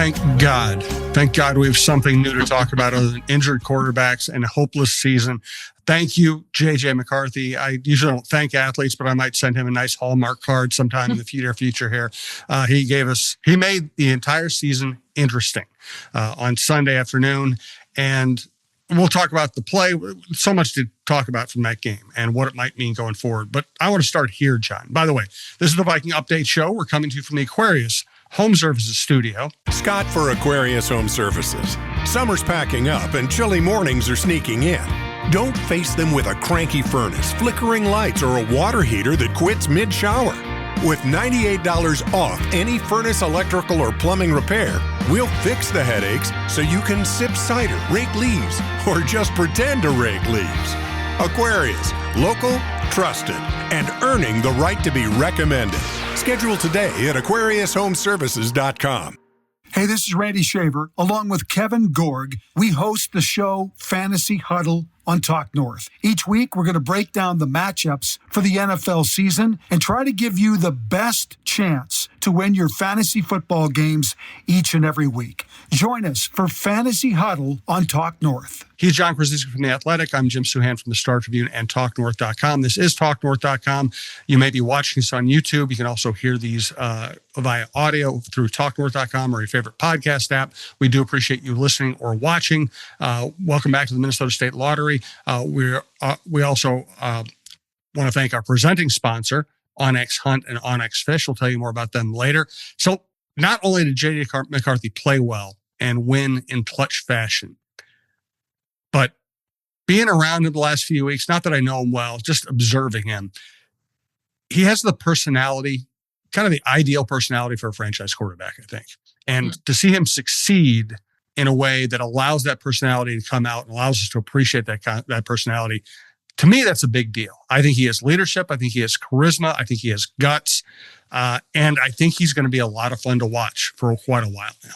Thank God. Thank God we have something new to talk about other than injured quarterbacks and a hopeless season. Thank you, JJ McCarthy. I usually don't thank athletes, but I might send him a nice Hallmark card sometime in the future here. He made the entire season interesting on Sunday afternoon. And we'll talk about the play. So much to talk about from that game and what it might mean going forward. But I want to start here, John. By the way, this is the Viking Update Show. We're coming to you from the Aquarius Home Services studio. Scott for Aquarius Home Services. Summer's packing up and chilly mornings are sneaking in. Don't face them with a cranky furnace, flickering lights, or a water heater that quits mid-shower. With $98 off any furnace, electrical, or plumbing repair, we'll fix the headaches so you can sip cider, rake leaves, or just pretend to rake leaves. Aquarius, local, trusted, and earning the right to be recommended. Schedule today at AquariusHomeservices.com. Hey, this is Randy Shaver. Along with Kevin Gorg, we host the show Fantasy Huddle on Talk North. Each week, we're going to break down the matchups for the NFL season and try to give you the best chance to win your fantasy football games each and every week. Join us for Fantasy Huddle on Talk North. He's John Krawczynski from The Athletic. I'm Jim Souhan from the Star Tribune and TalkNorth.com. This is TalkNorth.com. You may be watching us on YouTube. You can also hear these via audio through TalkNorth.com or your favorite podcast app. We do appreciate you listening or watching. Welcome back to the Minnesota State Lottery. We also want to thank our presenting sponsor, Onyx Hunt and Onyx Fish. We'll tell you more about them later. So not only did J.D. McCarthy play well and win in clutch fashion, but being around him the last few weeks, not that I know him well, just observing him, he has the personality, kind of the ideal personality for a franchise quarterback, I think. And to see him succeed in a way that allows that personality to come out and allows us to appreciate that personality, to me, that's a big deal. I think he has leadership. I think he has charisma. I think he has guts. And I think he's going to be a lot of fun to watch for quite a while now.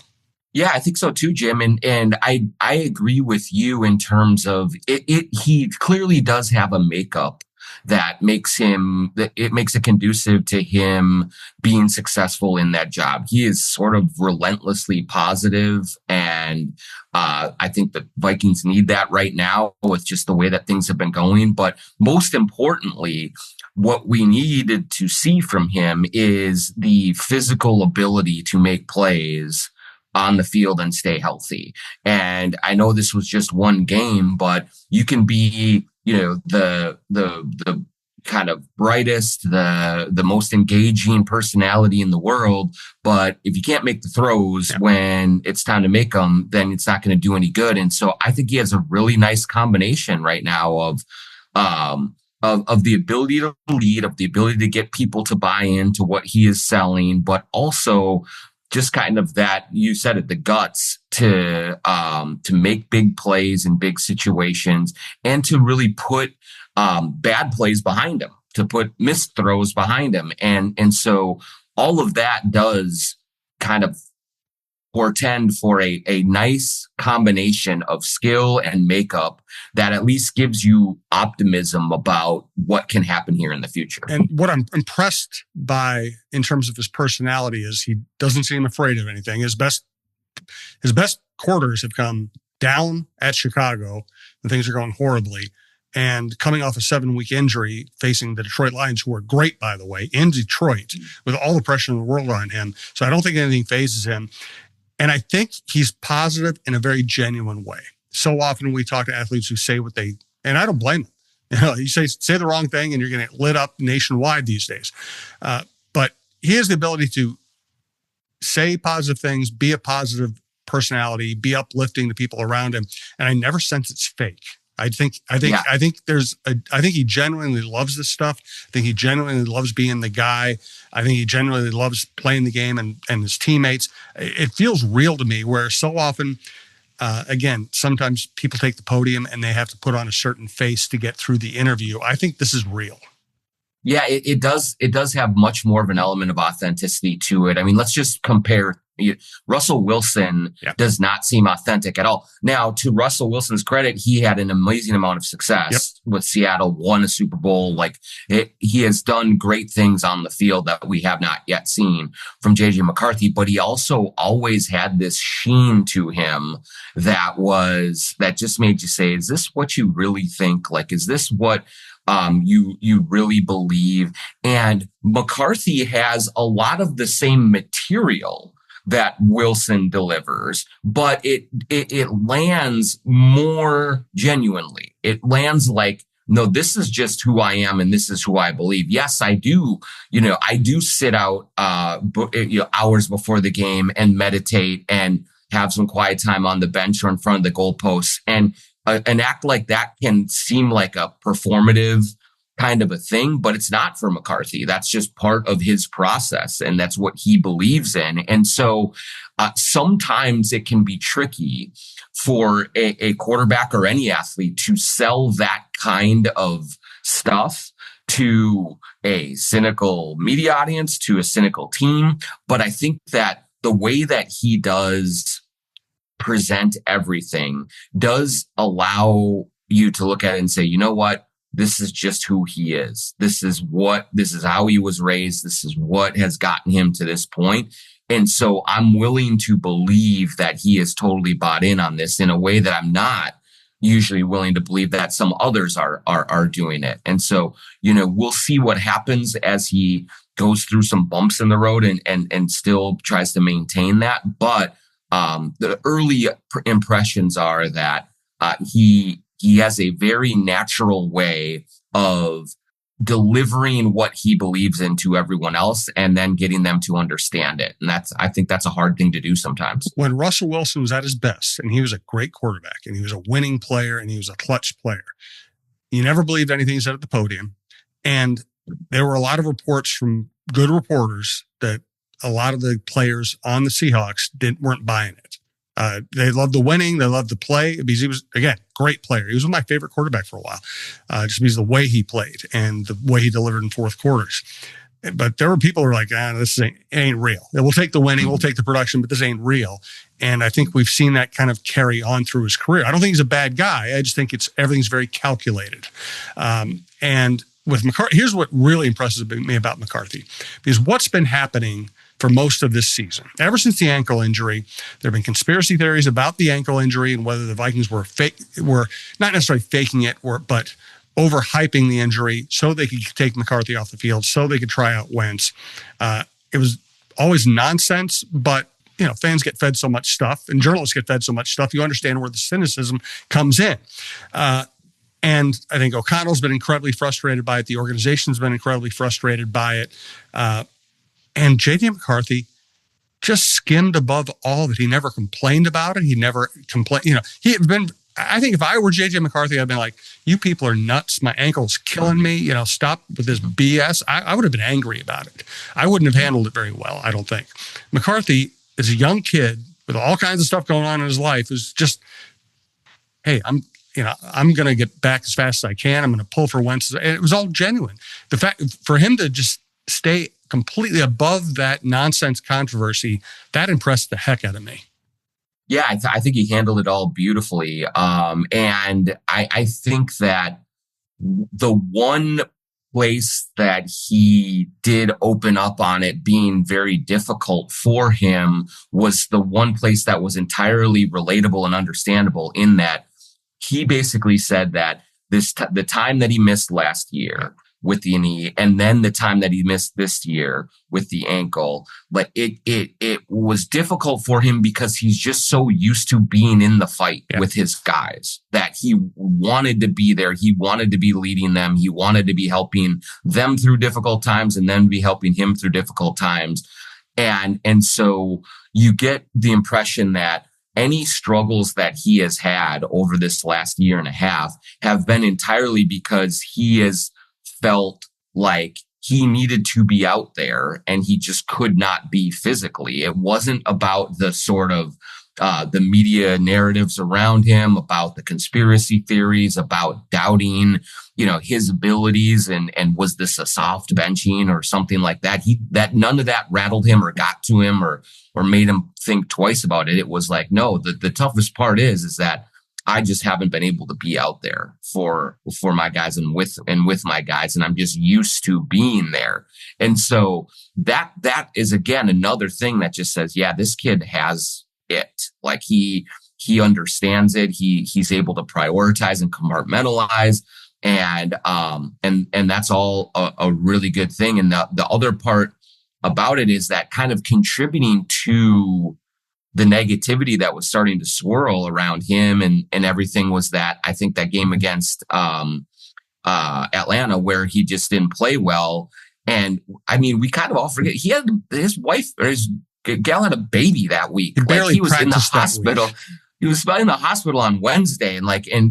Yeah, I think so too, Jim. And I agree with you in terms of he clearly does have a makeup that makes it conducive to him being successful in that job. He is sort of relentlessly positive, and I think the Vikings need that right now with just the way that things have been going. But most importantly, what we needed to see from him is the physical ability to make plays on the field and stay healthy. And I know this was just one game, but you can be, the kind of brightest, the most engaging personality in the world, but if you can't make the throws when it's time to make them, then it's not going to do any good. And so I think he has a really nice combination right now of the ability to lead, of the ability to get people to buy into what he is selling, but also just kind of that, you said it, the guts to make big plays in big situations and to really put bad plays behind him, to put missed throws behind him. And so all of that does kind of portend for a nice combination of skill and makeup that at least gives you optimism about what can happen here in the future. And what I'm impressed by in terms of his personality is he doesn't seem afraid of anything. His best quarters have come down at Chicago when things are going horribly, and coming off a 7-week injury, facing the Detroit Lions, who are great, by the way, in Detroit, with all the pressure in the world on him. So I don't think anything phases him. And I think he's positive in a very genuine way. So often we talk to athletes who say what they, and I don't blame them. You say the wrong thing and you're going to get lit up nationwide these days. But he has the ability to say positive things, be a positive personality, be uplifting to people around him. And I never sense it's fake. I think he genuinely loves this stuff. I think he genuinely loves being the guy. I think he genuinely loves playing the game and his teammates. It feels real to me, where so often, again, sometimes people take the podium and they have to put on a certain face to get through the interview. I think this is real. Yeah, it does have much more of an element of authenticity to it. I mean, let's just compare Russell Wilson does not seem authentic at all. Now, to Russell Wilson's credit, he had an amazing amount of success with Seattle, won a Super Bowl. He has done great things on the field that we have not yet seen from JJ McCarthy, but he also always had this sheen to him that just made you say, is this what you really think? Like, is this what you really believe? And McCarthy has a lot of the same material that Wilson delivers, but it lands more genuinely. It lands like, no, this is just who I am and this is who I believe. Yes, I do sit out hours before the game and meditate and have some quiet time on the bench or in front of the goalposts. And an act like that can seem like a performative kind of a thing, but it's not for McCarthy. That's just part of his process, and that's what he believes in. And so sometimes it can be tricky for a quarterback or any athlete to sell that kind of stuff to a cynical media audience, to a cynical team. But I think that the way that he does present everything does allow you to look at it and say, you know what? This is just who he is. This is how he was raised. This is what has gotten him to this point. And so I'm willing to believe that he is totally bought in on this in a way that I'm not usually willing to believe that some others are doing it. And so, we'll see what happens as he goes through some bumps in the road and still tries to maintain that. But the early impressions are that he has a very natural way of delivering what he believes in to everyone else and then getting them to understand it. And I think that's a hard thing to do sometimes. When Russell Wilson was at his best and he was a great quarterback and he was a winning player and he was a clutch player, you never believed anything he said at the podium. And there were a lot of reports from good reporters that a lot of the players on the Seahawks weren't buying it. They loved the winning. They loved the play because he was, again, great player. He was my favorite quarterback for a while, just because of the way he played and the way he delivered in fourth quarters. But there were people who were like, this ain't real. We'll take the winning, we'll take the production, but this ain't real. And I think we've seen that kind of carry on through his career. I don't think he's a bad guy. I just think everything's very calculated. And with McCarthy, here's what really impresses me about McCarthy, because what's been happening for most of this season, ever since the ankle injury, there have been conspiracy theories about the ankle injury and whether the Vikings were not necessarily faking it, but overhyping the injury so they could take McCarthy off the field, so they could try out Wentz. It was always nonsense, but fans get fed so much stuff and journalists get fed so much stuff. You understand where the cynicism comes in. And I think O'Connell's been incredibly frustrated by it. The organization's been incredibly frustrated by it. And J.J. McCarthy just skimmed above all of it. He never complained about it. He never complained. I think if I were J.J. McCarthy, I'd been like, you people are nuts. My ankle's killing me. Stop with this BS. I would have been angry about it. I wouldn't have handled it very well, I don't think. McCarthy is a young kid with all kinds of stuff going on in his life who's just, hey, I'm going to get back as fast as I can. I'm going to pull for Wentz. And it was all genuine. The fact for him to just stay completely above that nonsense controversy, that impressed the heck out of me. Yeah, I think he handled it all beautifully. And I think that the one place that he did open up on it being very difficult for him was the one place that was entirely relatable and understandable, in that he basically said that the time that he missed last year with the knee, and then the time that he missed this year with the ankle, but it was difficult for him because he's just so used to being in the fight with his guys that he wanted to be there. He wanted to be leading them. He wanted to be helping them through difficult times and then be helping him through difficult times. And so you get the impression that any struggles that he has had over this last year and a half have been entirely because he has felt like he needed to be out there and he just could not be physically. It wasn't about the sort of the media narratives around him, about the conspiracy theories, about doubting, his abilities, and was this a soft benching or something like that. That none of that rattled him or got to him or made him think twice about it. It was like, no, the toughest part is that I just haven't been able to be out there for my guys and with my guys. And I'm just used to being there. And so that is, again, another thing that just says, yeah, this kid has it. Like he understands it. He's able to prioritize and compartmentalize. And that's all a really good thing. And the other part about it is that kind of contributing to the negativity that was starting to swirl around him and everything was that I think that game against Atlanta where he just didn't play well. And I mean, we kind of all forget he had his wife or his gal had a baby that week. He was in the hospital. He was in the hospital on Wednesday, and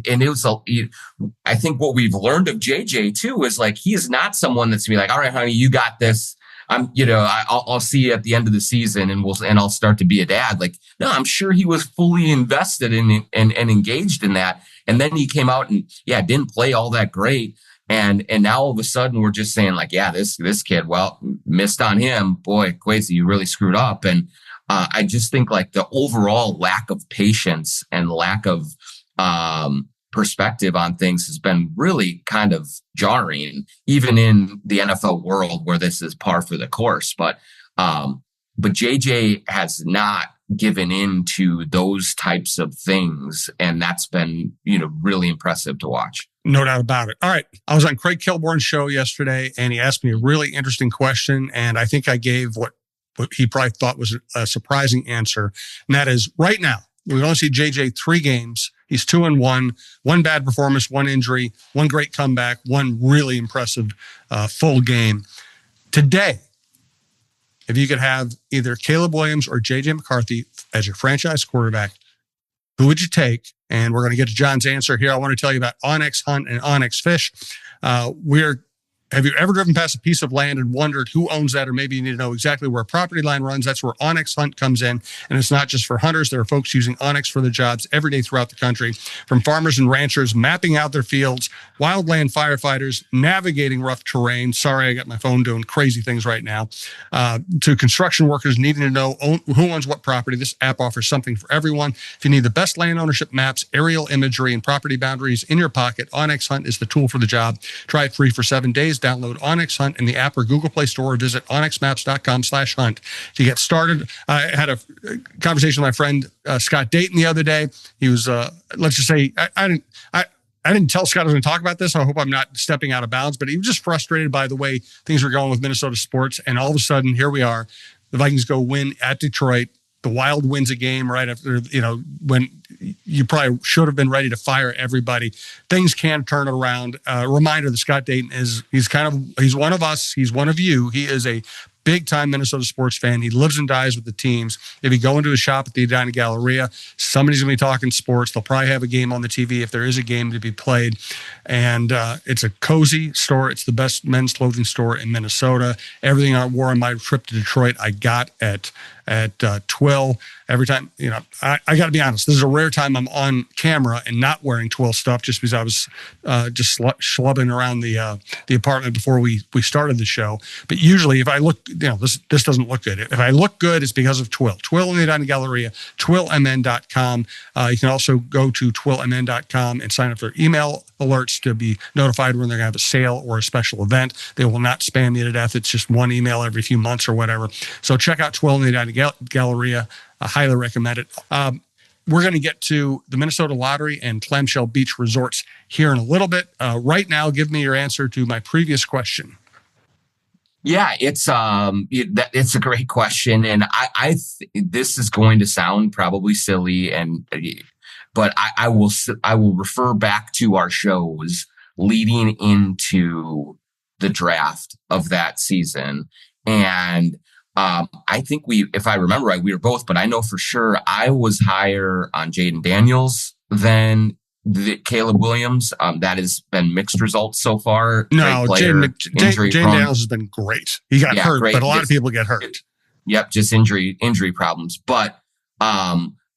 it was I think what we've learned of JJ too is like he is not someone that's gonna be like, all right, honey, you got this. I'll see you at the end of the season and I'll start to be a dad. Like, no, I'm sure he was fully invested in and engaged in that. And then he came out and didn't play all that great. And now all of a sudden we're just saying like, yeah, this kid, well, missed on him. Boy, Kwesi, you really screwed up. And I just think like the overall lack of patience and lack of perspective on things has been really kind of jarring, even in the NFL world where this is par for the course. But JJ has not given in to those types of things. And that's been, really impressive to watch. No doubt about it. All right. I was on Craig Kilborn's show yesterday and he asked me a really interesting question. And I think I gave what he probably thought was a surprising answer. And that is right now, we only see JJ 3 games. He's 2-1, 1 bad performance, 1 injury, 1 great comeback, 1 really impressive full game. Today, if you could have either Caleb Williams or JJ McCarthy as your franchise quarterback, who would you take? And we're going to get to John's answer here. I want to tell you about Onyx Hunt and Onyx Fish. Have you ever driven past a piece of land and wondered who owns that? Or maybe you need to know exactly where a property line runs. That's where Onyx Hunt comes in. And it's not just for hunters. There are folks using Onyx for the jobs every day throughout the country, from farmers and ranchers mapping out their fields, wildland firefighters navigating rough terrain. Sorry, I got my phone doing crazy things right now. To construction workers needing to know who owns what property. This app offers something for everyone. If you need the best land ownership maps, aerial imagery, and property boundaries in your pocket, Onyx Hunt is the tool for the job. Try it free for 7 days. Download Onyx Hunt in the app or Google Play Store or visit onyxmaps.com/hunt to get started. I had a conversation with my friend Scott Dayton the other day. He was, let's just say, I didn't tell Scott I was going to talk about this. I hope I'm not stepping out of bounds, but he was just frustrated by the way things were going with Minnesota sports. And all of a sudden, here we are. The Vikings go win at Detroit. The Wild wins a game right after, when you probably should have been ready to fire everybody. Things can turn around. Reminder that Scott Dayton he's one of us. He's one of you. He is a big-time Minnesota sports fan. He lives and dies with the teams. If you go into a shop at the Edina Galleria, somebody's going to be talking sports. They'll probably have a game on the TV if there is a game to be played. And it's a cozy store. It's the best men's clothing store in Minnesota. Everything I wore on my trip to Detroit, I got at Twill. Every time, I got to be honest, this is a rare time I'm on camera and not wearing Twill stuff just because I was just schlubbing around the apartment before we started the show. But usually if I look, this doesn't look good. If I look good, it's because of Twill. Twill in the Edina Galleria, twillmn.com. You can also go to twillmn.com and sign up for email alerts to be notified when they're going to have a sale or a special event. They will not spam you to death. It's just one email every few months or whatever. So check out Twill in the Edina Galleria. I highly recommend it. We're going to get to the Minnesota Lottery and Clamshell Beach Resorts here in a little bit. Right now, give me your answer to my previous question. Yeah, it's a great question, and this is going to sound probably silly, but I will refer back to our shows leading into the draft of that season, and I think if I remember right, we were both, but I know for sure I was higher on Jaden Daniels than Caleb Williams. That has been mixed results so far. No, Jaden Daniels has been great. He got hurt, but a lot of people get hurt. Yep, just injury problems. But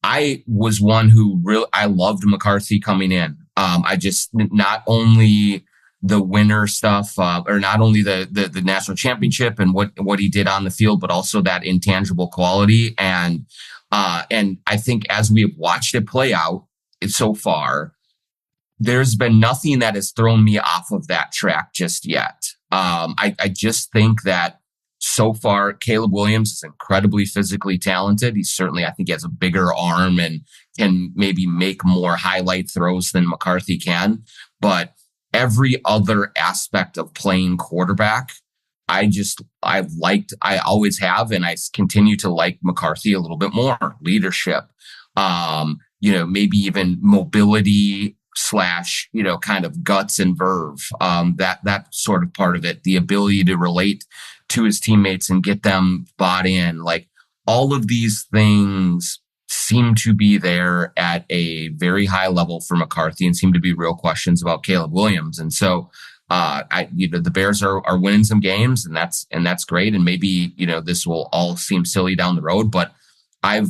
I was one who I loved McCarthy coming in. I just, not only the winner stuff, or not only the national championship and what he did on the field, but also that intangible quality. And I think as we have watched it play out so far, there's been nothing that has thrown me off of that track just yet. I just think that so far, Caleb Williams is incredibly physically talented. He's certainly, I think he has a bigger arm and can maybe make more highlight throws than McCarthy can. But every other aspect of playing quarterback, I always have, and I continue to like McCarthy a little bit more. Leadership, maybe even mobility / kind of guts and verve, that sort of part of it, the ability to relate to his teammates and get them bought in. Like, all of these things seem to be there at a very high level for McCarthy and seem to be real questions about Caleb Williams. And so, the Bears are winning some games, and that's great. And maybe, this will all seem silly down the road, but I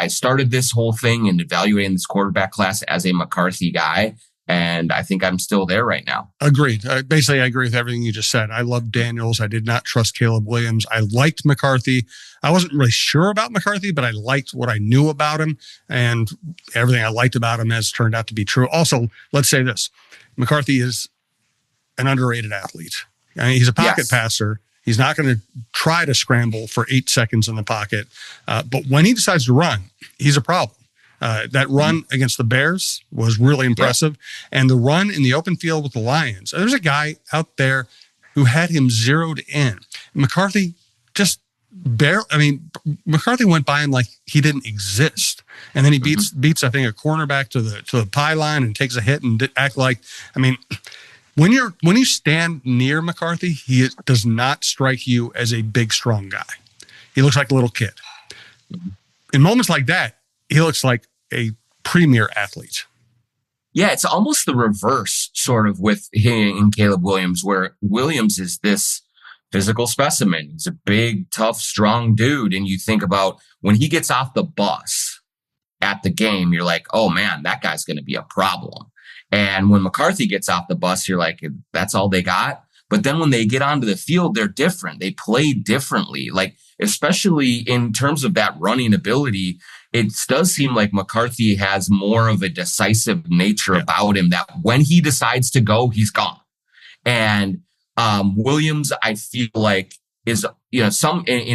started this whole thing and evaluating this quarterback class as a McCarthy guy, and I think I'm still there right now. Agreed. Basically, I agree with everything you just said. I loved Daniels. I did not trust Caleb Williams. I liked McCarthy. I wasn't really sure about McCarthy, but I liked what I knew about him, and everything I liked about him has turned out to be true. Also, let's say this. McCarthy is an underrated athlete. I mean, he's a pocket passer. He's not going to try to scramble for 8 seconds in the pocket. But when he decides to run, he's a problem. That run against the Bears was really impressive. Yeah. And the run in the open field with the Lions, there's a guy out there who had him zeroed in. McCarthy just McCarthy went by him like he didn't exist. And then he beats, I think, a cornerback to the pylon and takes a hit and act like, when you stand near McCarthy, he does not strike you as a big, strong guy. He looks like a little kid. In moments like that, he looks like a premier athlete. Yeah, it's almost the reverse sort of with him and Caleb Williams, where Williams is this physical specimen. He's a big, tough, strong dude. And you think about when he gets off the bus at the game, you're like, oh man, that guy's going to be a problem. And when McCarthy gets off the bus, you're like, that's all they got. But then when they get onto the field, they're different. They play differently. Like, especially in terms of that running ability, it does seem like McCarthy has more of a decisive nature about him, that when he decides to go, he's gone. And Williams, I feel like, is, in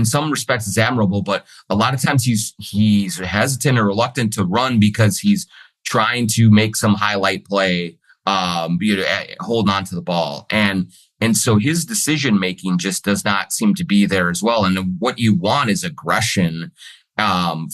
some respects is admirable, but a lot of times he's hesitant or reluctant to run because he's trying to make some highlight play, holding on to the ball. And so his decision making just does not seem to be there as well. And what you want is aggression from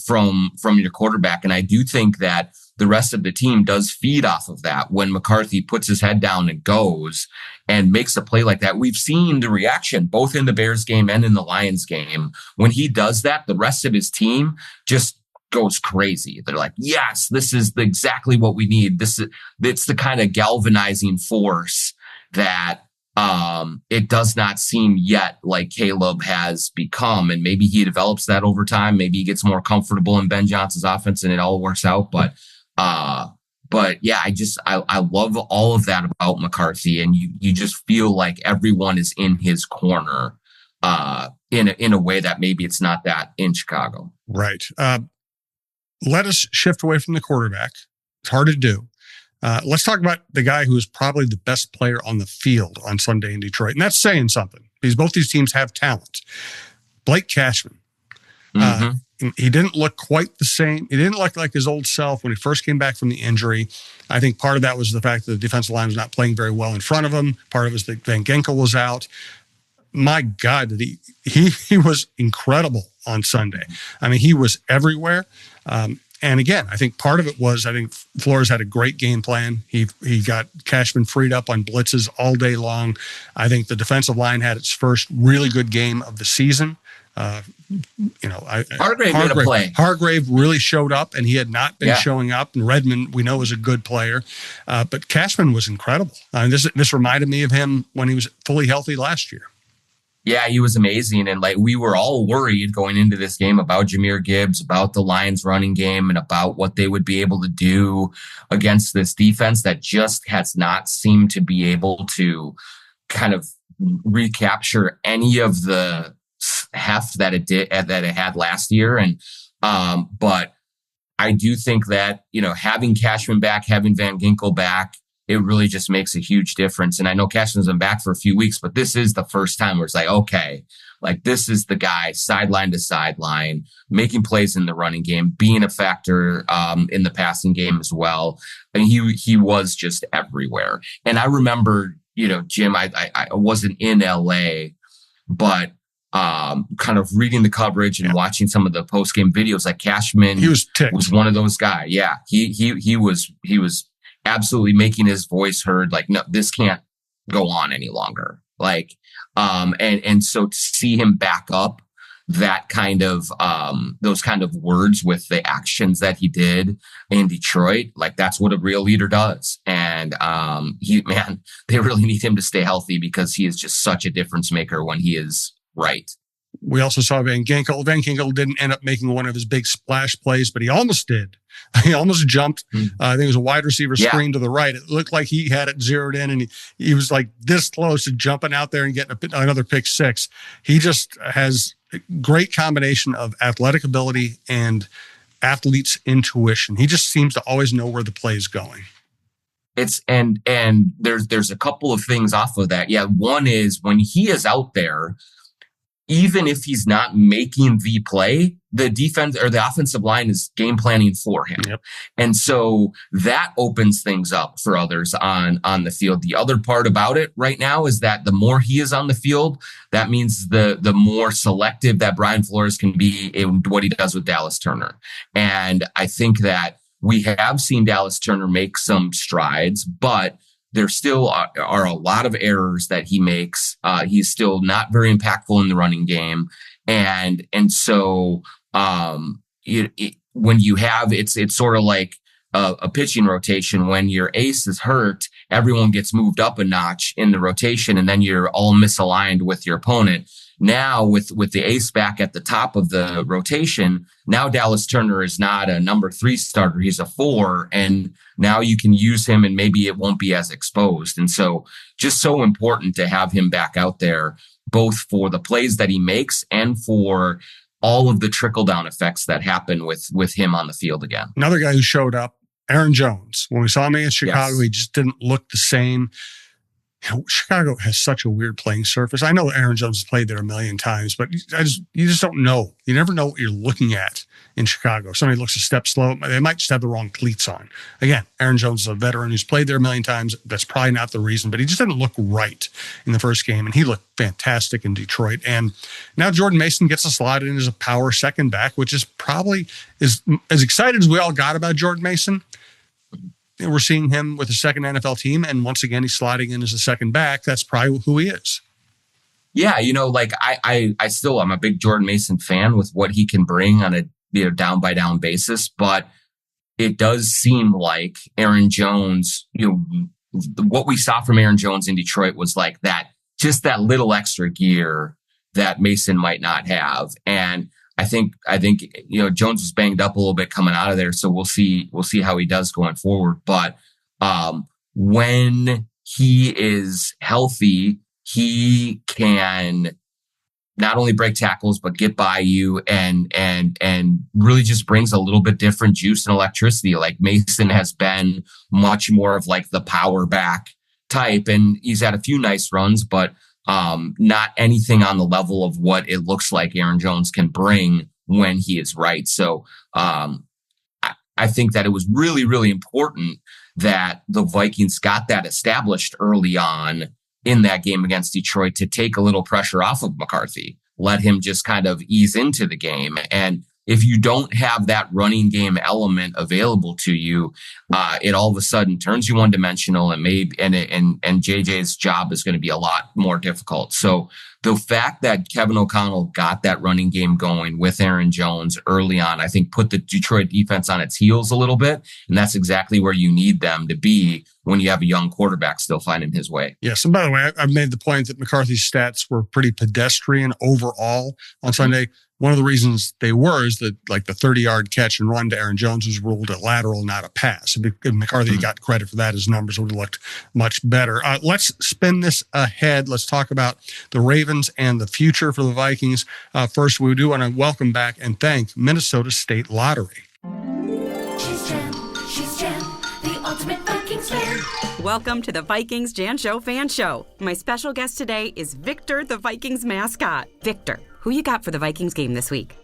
your quarterback. And I do think that the rest of the team does feed off of that. When McCarthy puts his head down and goes and makes a play like that, we've seen the reaction both in the Bears game and in the Lions game. When he does that, the rest of his team just goes crazy. They're like, yes, this is exactly what we need. It's the kind of galvanizing force that it does not seem yet like Caleb has become. And maybe he develops that over time. Maybe he gets more comfortable in Ben Johnson's offense and it all works out. But yeah, I love all of that about McCarthy. And you just feel like everyone is in his corner, in a way that maybe it's not that in Chicago. Right. Let us shift away from the quarterback. It's hard to do. Let's talk about the guy who is probably the best player on the field on Sunday in Detroit. And that's saying something, because both these teams have talent. Blake Cashman. He didn't look quite the same. He didn't look like his old self when he first came back from the injury. I think part of that was the fact that the defensive line was not playing very well in front of him. Part of it was that Van Ginkel was out. My God, he was incredible on Sunday. I mean, he was everywhere. And again, I think part of it was, I think Flores had a great game plan. He got Cashman freed up on blitzes all day long. I think the defensive line had its first really good game of the season. Hargrave made a play. Hargrave really showed up, and he had not been showing up. And Redmond, we know, is a good player. But Cashman was incredible. This reminded me of him when he was fully healthy last year. Yeah, he was amazing. And like, we were all worried going into this game about Jahmyr Gibbs, about the Lions running game, and about what they would be able to do against this defense that just has not seemed to be able to kind of recapture any of the heft that it had last year. And, but I do think that, having Cashman back, having Van Ginkel back, it really just makes a huge difference. And I know Cashman's been back for a few weeks, but this is the first time where it's like, okay, like this is the guy sideline to sideline, making plays in the running game, being a factor in the passing game as well. And he was just everywhere. And I remember, Jim, I wasn't in LA, but kind of reading the coverage and watching some of the post game videos, like Cashman, he was one of those guys. Yeah, he was absolutely making his voice heard. Like, no, this can't go on any longer. Like, and so to see him back up that kind of, those kind of words with the actions that he did in Detroit, like that's what a real leader does. And, they really need him to stay healthy because he is just such a difference maker when he is right. We also saw Van Ginkel. Van Ginkel didn't end up making one of his big splash plays, but he almost did. He almost jumped. I think it was a wide receiver screen to the right. It looked like he had it zeroed in, and he was like this close to jumping out there and getting another pick six. He just has a great combination of athletic ability and athlete's intuition. He just seems to always know where the play is going. It's and there's a couple of things off of that. Yeah, one is when he is out there, even if he's not making the play, the defense or the offensive line is game planning for him. Yep. And so that opens things up for others on the field. The other part about it right now is that the more he is on the field, that means the more selective that Brian Flores can be in what he does with Dallas Turner. And I think that we have seen Dallas Turner make some strides, but there still are a lot of errors that he makes. He's still not very impactful in the running game. And so, when you have, it's sort of like a pitching rotation. When your ace is hurt, everyone gets moved up a notch in the rotation, and then you're all misaligned with your opponent. Now with the ace back at the top of the rotation, now Dallas Turner is not a number 3 starter. He's a 4. And now you can use him and maybe it won't be as exposed. And so just so important to have him back out there, both for the plays that he makes and for all of the trickle down effects that happen with him on the field again. Another guy who showed up, Aaron Jones. When we saw him against Chicago, He just didn't look the same. Chicago has such a weird playing surface. I know Aaron Jones has played there a million times, but you just don't know. You never know what you're looking at in Chicago. If somebody looks a step slow, they might just have the wrong cleats on. Again, Aaron Jones is a veteran who's played there a million times. That's probably not the reason, but he just didn't look right in the first game, and he looked fantastic in Detroit. And now Jordan Mason gets a slot in as a power second back, which is probably as excited as we all got about Jordan Mason. We're seeing him with a second NFL team, and once again, he's sliding in as a second back. That's probably who he is. Yeah, like I'm a big Jordan Mason fan with what he can bring on a down by down basis, but it does seem like Aaron Jones, what we saw from Aaron Jones in Detroit was like that, just that little extra gear that Mason might not have. And I think Jones was banged up a little bit coming out of there, so we'll see how he does going forward. But when he is healthy, he can not only break tackles but get by you and really just brings a little bit different juice and electricity. Like Mason has been much more of like the power back type, and he's had a few nice runs, but not anything on the level of what it looks like Aaron Jones can bring when he is right. So, I think that it was really, really important that the Vikings got that established early on in that game against Detroit to take a little pressure off of McCarthy, let him just kind of ease into the game. And if you don't have that running game element available to you, it all of a sudden turns you one-dimensional, and JJ's job is going to be a lot more difficult. So the fact that Kevin O'Connell got that running game going with Aaron Jones early on, I think put the Detroit defense on its heels a little bit. And that's exactly where you need them to be when you have a young quarterback still finding his way. Yes. And by the way, I've made the point that McCarthy's stats were pretty pedestrian overall on Sunday. One of the reasons they were is that like the 30-yard catch and run to Aaron Jones was ruled a lateral, not a pass. If McCarthy got credit for that, his numbers would have looked much better. Let's spin this ahead. Let's talk about the Ravens and the future for the Vikings. First, we do want to welcome back and thank Minnesota State Lottery. She's Jen, the ultimate Vikings fan. Welcome to the Vikings Jan Show Fan Show. My special guest today is Victor, the Vikings mascot. Victor, who you got for the Vikings game this week?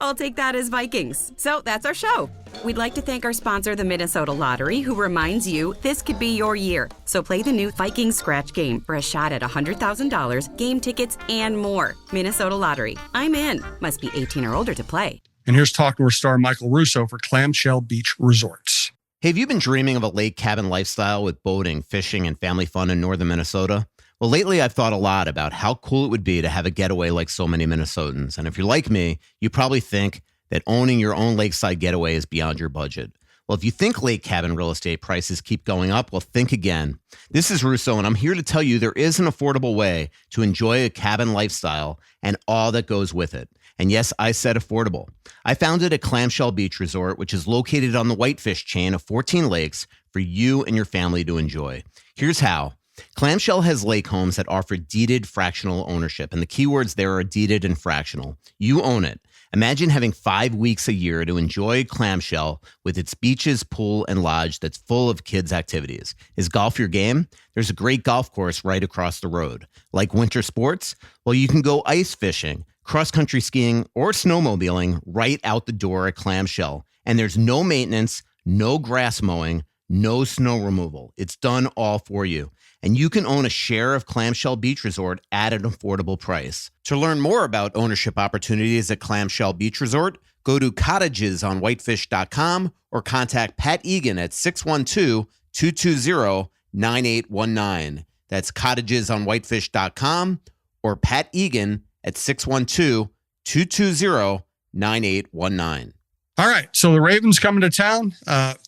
I'll take that as Vikings. So that's our show. We'd like to thank our sponsor, the Minnesota Lottery, who reminds you this could be your year. So play the new Vikings Scratch game for a shot at $100,000, game tickets, and more. Minnesota Lottery. I'm in. Must be 18 or older to play. And here's Talk North star Michael Russo for Clamshell Beach Resorts. Hey, have you been dreaming of a lake cabin lifestyle with boating, fishing, and family fun in northern Minnesota? Well, lately I've thought a lot about how cool it would be to have a getaway like so many Minnesotans. And if you're like me, you probably think that owning your own lakeside getaway is beyond your budget. Well, if you think lake cabin real estate prices keep going up, well, think again. This is Russo, and I'm here to tell you there is an affordable way to enjoy a cabin lifestyle and all that goes with it. And yes, I said affordable. I founded a Clamshell Beach Resort, which is located on the Whitefish chain of 14 lakes for you and your family to enjoy. Here's how. Clamshell has lake homes that offer deeded fractional ownership, and the keywords there are deeded and fractional. You own it. Imagine having 5 weeks a year to enjoy Clamshell with its beaches, pool, and lodge that's full of kids' activities. Is golf your game? There's a great golf course right across the road. Like winter sports? Well, you can go ice fishing, cross-country skiing, or snowmobiling right out the door at Clamshell. And there's no maintenance, no grass mowing, no snow removal. It's done all for you. And you can own a share of Clamshell Beach Resort at an affordable price. To learn more about ownership opportunities at Clamshell Beach Resort, go to cottagesonwhitefish.com or contact Pat Egan at 612-220-9819. That's cottagesonwhitefish.com or Pat Egan at 612-220-9819. All right, so the Ravens coming to town.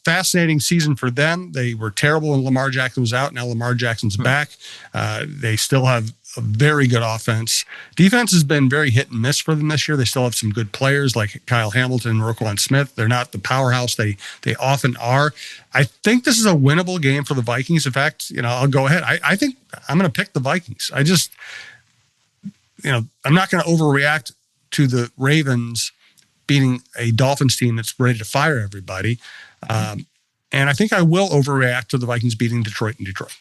Fascinating season for them. They were terrible when Lamar Jackson was out. Now Lamar Jackson's back. They still have a very good offense. Defense has been very hit and miss for them this year. They still have some good players like Kyle Hamilton and Roquan Smith. They're not the powerhouse they often are. I think this is a winnable game for the Vikings. In fact, I'll go ahead. I think I'm going to pick the Vikings. I'm not going to overreact to the Ravens beating a Dolphins team that's ready to fire everybody. And I think I will overreact to the Vikings beating Detroit in Detroit.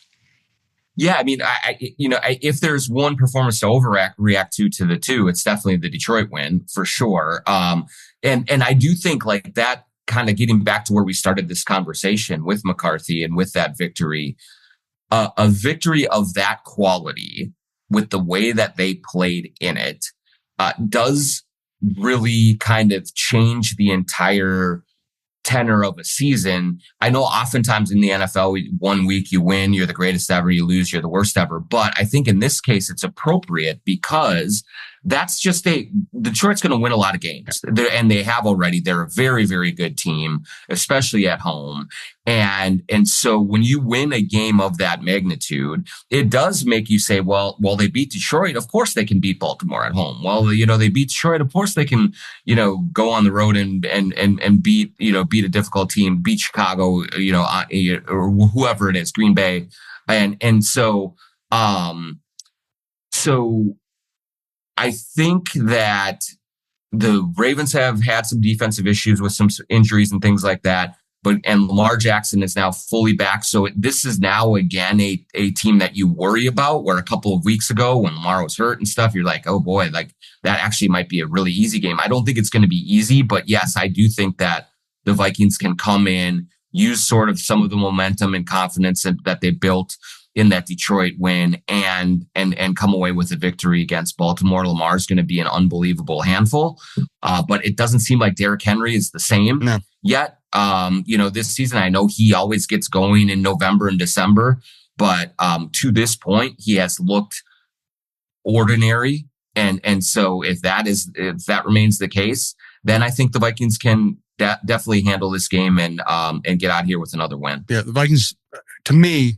Yeah, I mean, if there's one performance to overreact to the two, it's definitely the Detroit win for sure. And I do think like that, kind of getting back to where we started this conversation with McCarthy and with that victory, a victory of that quality with the way that they played in it does really kind of change the entire tenor of a season. I know oftentimes in the NFL, 1 week you win, you're the greatest ever, you lose, you're the worst ever. But I think in this case, it's appropriate because that's just Detroit's going to win a lot of games. And they have already. They're a very, very good team, especially at home. And so when you win a game of that magnitude, it does make you say, well, they beat Detroit. Of course they can beat Baltimore at home. Well, they beat Detroit. Of course they can, go on the road and beat a difficult team, beat Chicago, or whoever it is, Green Bay. And so I think that the Ravens have had some defensive issues with some injuries and things like that. And Lamar Jackson is now fully back. So this is now again a team that you worry about, where a couple of weeks ago when Lamar was hurt and stuff, you're like, oh boy, like that actually might be a really easy game. I don't think it's going to be easy, but yes, I do think that the Vikings can come in, use sort of some of the momentum and confidence that they built in that Detroit win and come away with a victory against Baltimore. Lamar's going to be an unbelievable handful. But it doesn't seem like Derrick Henry is the same yet. This season, I know he always gets going in November and December. But to this point, he has looked ordinary. And so if that remains the case, then I think the Vikings can definitely handle this game and get out here with another win. Yeah, the Vikings, to me,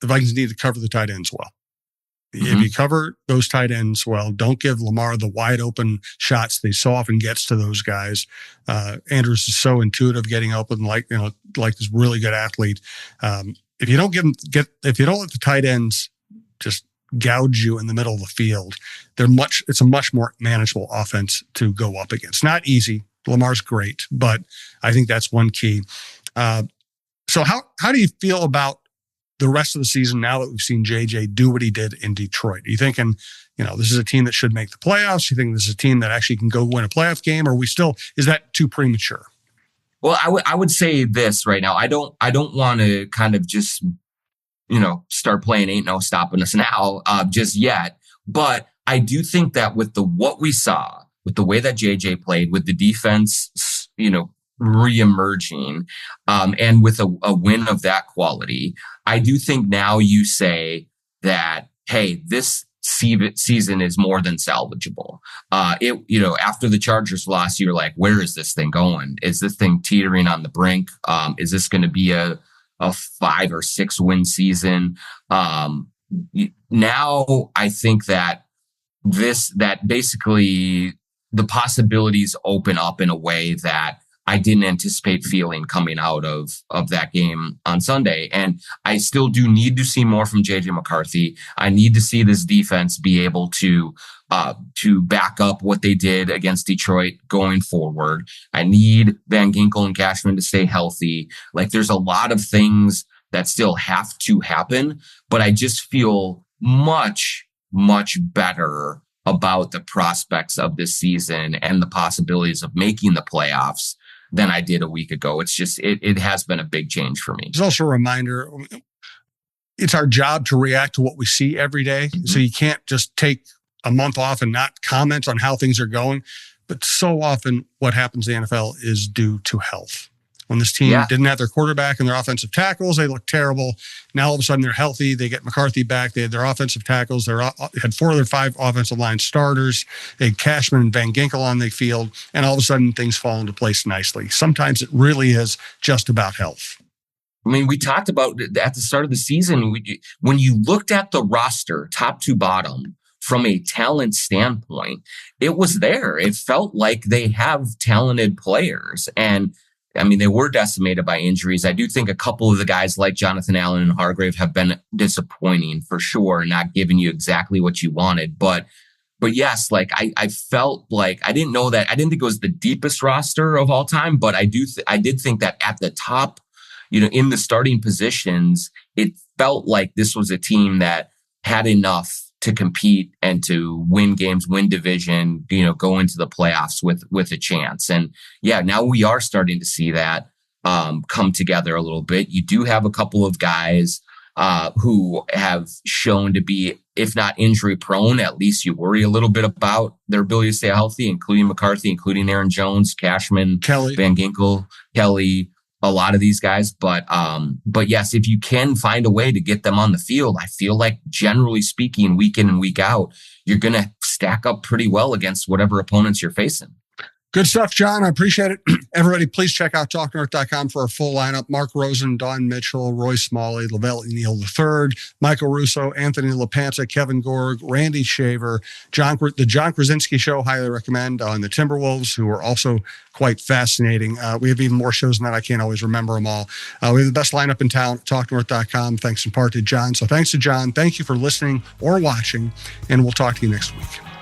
the Vikings need to cover the tight ends well. If you cover those tight ends well, don't give Lamar the wide open shots that he so often gets to those guys. Andrews is so intuitive getting open, like this really good athlete. If you don't if you don't let the tight ends just gouge you in the middle of the field, it's a much more manageable offense to go up against. Not easy. Lamar's great, but I think that's one key. So how do you feel about the rest of the season now that we've seen JJ do what he did in Detroit? Are you thinking, this is a team that should make the playoffs? You think this is a team that actually can go win a playoff game? Or is that too premature? Well, I would say this right now. I don't want to kind of just, start playing ain't no stopping us now just yet. But I do think that with what we saw, with the way that JJ played, with the defense, reemerging, and with a win of that quality, I do think now you say that, hey, this season is more than salvageable. After the Chargers loss, you're like, where is this thing going? Is this thing teetering on the brink? Is this going to be a 5 or 6 win season? Now I think that basically the possibilities open up in a way that I didn't anticipate feeling coming out of that game on Sunday. And I still do need to see more from JJ McCarthy. I need to see this defense be able to back up what they did against Detroit going forward. I need Van Ginkel and Cashman to stay healthy. Like, there's a lot of things that still have to happen, but I just feel much, much better about the prospects of this season and the possibilities of making the playoffs than I did a week ago. It's just, it has been a big change for me. It's also a reminder, it's our job to react to what we see every day. So you can't just take a month off and not comment on how things are going. But so often what happens in the NFL is due to health. When this team didn't have their quarterback and their offensive tackles, they looked terrible. Now all of a sudden they're healthy. They get McCarthy back. They had their offensive tackles. They had 4 of their 5 offensive line starters. They had Cashman and Van Ginkel on the field. And all of a sudden things fall into place nicely. Sometimes it really is just about health. I mean, we talked about at the start of the season, when you looked at the roster, top to bottom, from a talent standpoint, it was there. It felt like they have talented players. And I mean, they were decimated by injuries. I do think a couple of the guys like Jonathan Allen and Hargrave have been disappointing for sure, not giving you exactly what you wanted. But yes, like I felt like I didn't think it was the deepest roster of all time, but I did think that at the top, in the starting positions, it felt like this was a team that had enough to compete and to win games, win division, go into the playoffs with a chance. And now we are starting to see that come together a little bit. You do have a couple of guys who have shown to be, if not injury prone, at least you worry a little bit about their ability to stay healthy, including McCarthy, including Aaron Jones, Cashman, Kelly, Van Ginkel, Kelly, a lot of these guys. But yes, if you can find a way to get them on the field, I feel like generally speaking, week in and week out, you're going to stack up pretty well against whatever opponents you're facing. Good stuff, John. I appreciate it. Everybody, please check out TalkNorth.com for our full lineup. Mark Rosen, Don Mitchell, Roy Smalley, Lavelle Neal III, Michael Russo, Anthony LaPanta, Kevin Gorg, Randy Shaver, the John Krawczynski Show, highly recommend, and the Timberwolves, who are also quite fascinating. We have even more shows than that. I can't always remember them all. We have the best lineup in town, TalkNorth.com, thanks in part to John. So thanks to John. Thank you for listening or watching, and we'll talk to you next week.